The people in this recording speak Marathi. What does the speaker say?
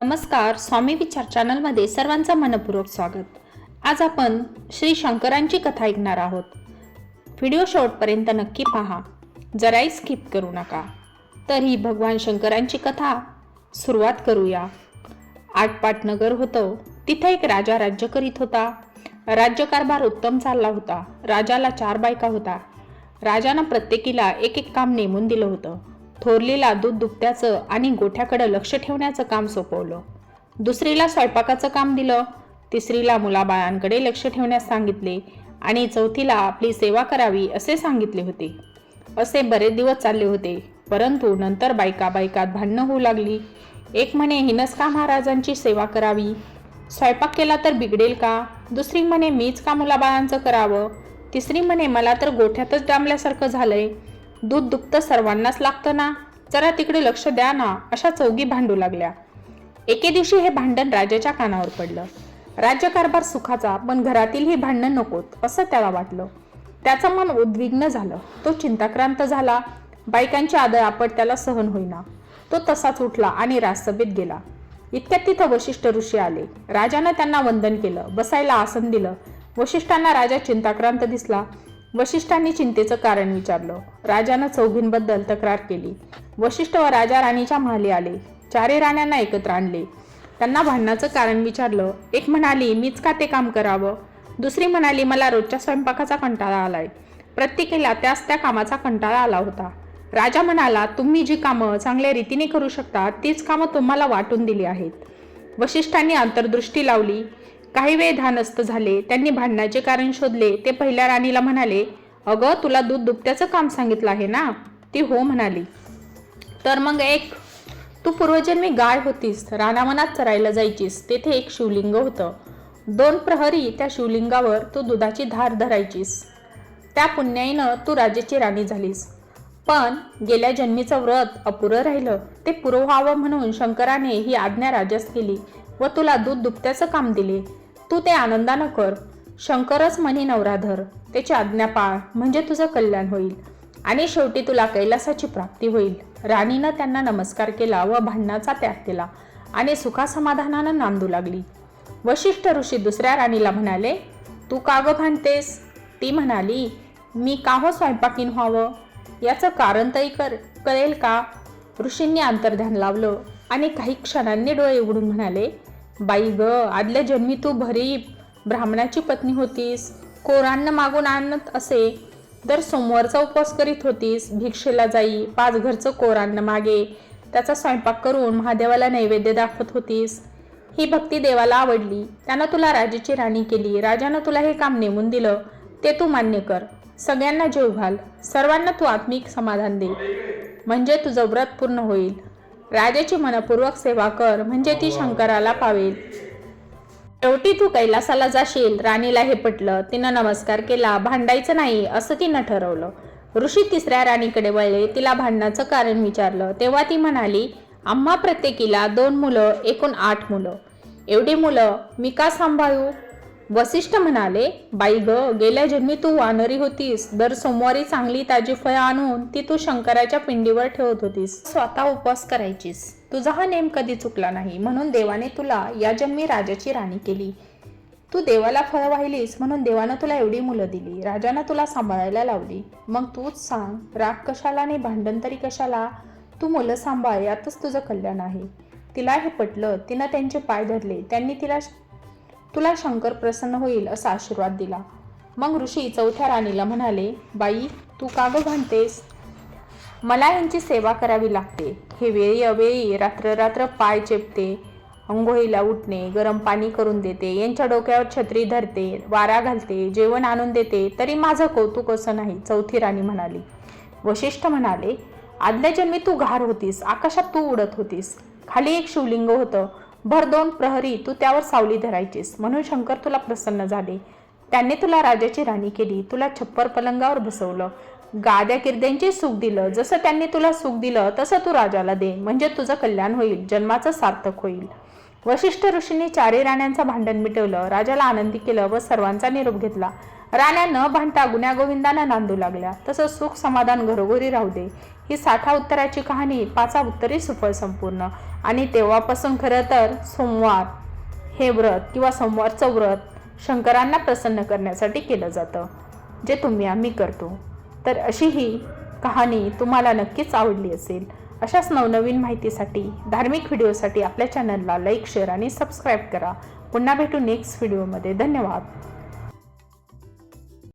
नमस्कार. स्वामी विचार चॅनलमध्ये सर्वांचं मनपूर्वक स्वागत. आज आपण श्री शंकरांची कथा ऐकणार आहोत. व्हिडिओ शेवटपर्यंत नक्की पहा, जराही स्किप करू नका. तर ही भगवान शंकरांची कथा सुरुवात करूया. आटपाट नगर होतं. तिथे एक राजा राज्य करीत होता. राज्यकारभार उत्तम चालला होता. राजाला 4 बायका होता. राजानं प्रत्येकीला एक एक काम नेमून दिलं होतं. थोरलीला दूध दुभत्याचं आणि गोठ्याकडे लक्ष ठेवण्याचं काम सोपवलं. दुसरीला स्वयंपाकाचं काम दिलं. तिसरीला मुलाबाळांकडे लक्ष ठेवण्यास सांगितले आणि चौथीला आपली सेवा करावी असे सांगितले होते. असे बरेच दिवस चालले होते. परंतु नंतर बायकात भांडणं होऊ लागली. एक म्हणे हिनच का महाराजांची सेवा करावी, स्वयंपाक केला तर बिघडेल का. दुसरी म्हणे मीच का मुलाबाळांचं करावं. तिसरी म्हणे मला तर गोठ्यातच डांबल्यासारखं झालंय, दूध दुभतं सर्वांनाच लागतं ना, जरा तिकडे लक्ष द्या ना. अशा चौघी भांडू लागल्या. एके दिवशी हे भांडण राजाच्या कानावर पडलं. राज्यकारभार सुखाचा, पण घरातील ही भांडण नकोत असं त्याला वाटलं. त्याचं मन उद्विग्न झालं. तो चिंताक्रांत झाला. बायकांची आदळआपट त्याला सहन होईना. तो तसाच उठला आणि राजसभेत गेला. इतक्यात तिथं वशिष्ठ ऋषी आले. राजानं त्यांना वंदन केलं. बसायला आसन दिलं. वशिष्ठांना राजा चिंताक्रांत दिसला. वशिष्ठांनी चिंतेचं कारण विचारलं. राजानं चौघींबद्दल तक्रार केली. वशिष्ठ व राजा राणीच्या महाली आले. 4 राण्यांना एकत्र आणले. त्यांना भांडणाचं कारण विचारलं. एक म्हणाली मीच का ते काम करावं. दुसरी म्हणाली मला रोजच्या स्वयंपाकाचा कंटाळा आलाय. प्रत्येकीला त्या कामाचा कंटाळा आला होता. राजा म्हणाला तुम्ही जी कामं चांगल्या रीतीने करू शकता तीच कामं तुम्हाला वाटून दिली आहेत. वशिष्ठांनी अंतर्दृष्टी लावली. काही वेळ ध्यानस्थ झाले. त्यांनी भांडणाचे कारण शोधले. ते पहिल्या राणीला म्हणाले, अगं तुला दूध दुभत्याचं काम सांगितलं आहे ना. ती हो म्हणाली. तर मग एक तू पूर्वजन्मी गाय होतीस, रानावनात चरायला जायचीस. तेथे एक शिवलिंग होतं. 2 प्रहरी त्या शिवलिंगावर तू दुधाची धार धरायचीस. त्या पुण्याईनं तू राजाची राणी झालीस. पण गेल्या जन्मीचं व्रत अपुरं राहिलं. ते पुरं व्हावं म्हणून शंकराने ही आज्ञा राजास केली व तुला दूध दुभत्याचं काम दिले. तू ते आनंदानं कर. शंकरच म्हणे नवराधर, त्याची आज्ञा पाळ म्हणजे तुझं कल्याण होईल आणि शेवटी तुला कैलासाची प्राप्ती होईल. राणीनं त्यांना नमस्कार केला व भांडणाचा त्याग केला आणि सुखासमाधानानं नांदू लागली. वशिष्ठ ऋषी दुसऱ्या राणीला म्हणाले, तू का गं भांडतेस. ती म्हणाली, मी का हो स्वयंपाकीन व्हावं, याचं कारण तरी कळेल का. ऋषींनी अंतर्ध्यान लावलं आणि काही क्षणांनी डोळे उघडून म्हणाले, बाई ग, आदल्या जन्मी तू भरी ब्राह्मणाची पत्नी होतीस. कोरान्न मागून आणत असे. दर सोमवारचा उपवास करीत होतीस. भिक्षेला जाई 5 घरचं कोरान्न मागे त्याचा स्वयंपाक करून महादेवाला नैवेद्य दाखवत होतीस. ही भक्ती देवाला आवडली. त्यानं तुला राजाची राणी केली. राजानं तुला हे काम नेमून दिलं. ते तू मान्य कर. सगळ्यांना जेव घाल. सर्वांना तू आत्मिक समाधान दे म्हणजे तुझं व्रत पूर्ण होईल. राजाची मनपूर्वक सेवा कर म्हणजे ती शंकराला पावेल. शेवटी तू कैलासाला जाशील. राणीला हे पटलं. तिनं नमस्कार केला. भांडायचं नाही असं तिनं ठरवलं. ऋषी तिसऱ्या राणीकडे वळले. तिला भांडणाचं कारण विचारलं. तेव्हा ती म्हणाली, आम्हा प्रत्येकीला 2 मुलं, एकूण 8 मुलं. एवढी मुलं मी का सांभाळू. वसिष्ठ म्हणाले, बाई ग, गेल्या जन्मी तू वानरी होतीस. दर सोमवारी चांगली ताजी फळं आणून ती तू शंकराच्या पिंडीवर ठेवत होतीस. स्वतः उपवास करायचीस. तुझा हा नेम कधी चुकला नाही म्हणून देवाने तुला या जन्मी राजाची राणी केली. तू देवाला फळं वाहिलीस म्हणून देवानं तुला एवढी मुलं दिली. राजानं तुला सांभाळायला लावली. मग तूच सांग, राग कशाला आणि भांडण तरी कशाला. तू मुलं सांभाळ, यातच तुझं कल्याण आहे. तिला हे पटलं. तिनं त्यांचे पाय धरले. त्यांनी तुला शंकर प्रसन्न होईल असा आशीर्वाद दिला. मग ऋषी चौथ्या राणीला म्हणाले, बाई तू का गं भांडतेस. मला यांची सेवा करावी लागते. हे वेळी अवेळी रात्र पाय चेपते, अंघोळीला उठणे, गरम पाणी करून देते, यांच्या डोक्यावर छत्री धरते, वारा घालते, जेवण आणून देते, तरी माझं कौतुक असं नाही. चौथी राणी म्हणाली. वशिष्ठ म्हणाले, आदल्या जन्मी तू घार होतीस. आकाशात तू उडत होतीस. खाली एक शिवलिंग होतं. भर 2 प्रहरी तू त्यावर सावली धरायचीस म्हणून शंकर तुला प्रसन्न झाले. त्यांनी तुला राजाची राणी केली. तुला छप्पर पलंगावर बसवलं. गाद्या किर्द्यांचे सुख दिलं. जसं त्यांनी तुला सुख दिलं तसं तू राजाला दे म्हणजे तुझं कल्याण होईल, जन्माचं सार्थक होईल. वशिष्ठ ऋषींनी 4 राण्यांचं भांडण मिटवलं. राजाला आनंदी केलं व सर्वांचा निरोप घेतला. राण्या न भांडता गुण्यागोविंदानं नांदू लागल्या. तसं सुख समाधान घरोघरी राहू दे ही 60 उत्तराची कहाणी 5 उत्तरे सुफल संपूर्ण. आणि तेव्हापासून खरं तर सोमवार हे व्रत किंवा सोमवारचं व्रत शंकरांना प्रसन्न करण्यासाठी केलं जातं, जे आम्ही करतो. तर अशी ही कहाणी तुम्हाला नक्कीच आवडली असेल. अशाच नवनवीन माहितीसाठी, धार्मिक व्हिडिओसाठी आपल्या चॅनलला लाईक, शेअर आणि सबस्क्राईब करा. पुन्हा भेटू नेक्स्ट व्हिडिओमध्ये. धन्यवाद.